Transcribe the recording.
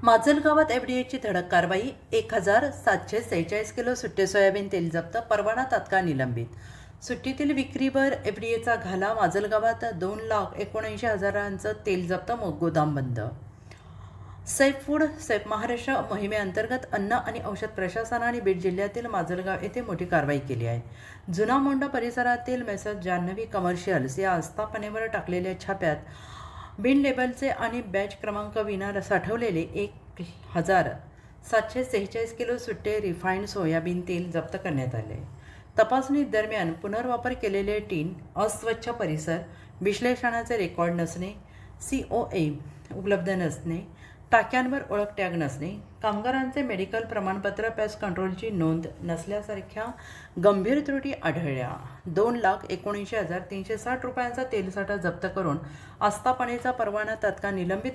माजलगावात एफडीएची धडक कारवाई. 1746 किलो सुट्टे सोयाबीन तेल जप्त. परवाना तात्काळ निलंबित. सुट्टीतील विक्रीवर एफडीएचा घाला. माजलगावात 2,79,000 तेल जप्त. गोदाम बंद. सेफ फूड सेफ महाराष्ट्र मोहिमेअंतर्गत अन्न आणि औषध प्रशासनाने बीड जिल्ह्यातील माजलगाव येथे मोठी कारवाई केली आहे. जुना मोंढा परिसरातील मेसर्स जान्हवी कमर्शियल्स या आस्थापनेवर टाकलेल्या छाप्यात बिन लेबलचे आणि बॅच क्रमांक विना साठवलेले 1,746 किलो सुट्टे रिफाईंड सोयाबीन तेल जप्त करण्यात आले. तपासणी दरम्यान पुनर्वापर केलेले टीन, अस्वच्छ परिसर, विश्लेषणाचे रेकॉर्ड नसणे, COA उपलब्ध नसणे, टाक्यांवर ओळख टॅग नसणे, कामगारांचे मेडिकल प्रमाणपत्र, पेस्ट कंट्रोलची नोंद नसल्यासारख्या गंभीर त्रुटी आढळल्या. 2,19,360 रुपयांचा तेलसाठा जप्त करून आस्थापनेचा परवाना तात्काळ निलंबित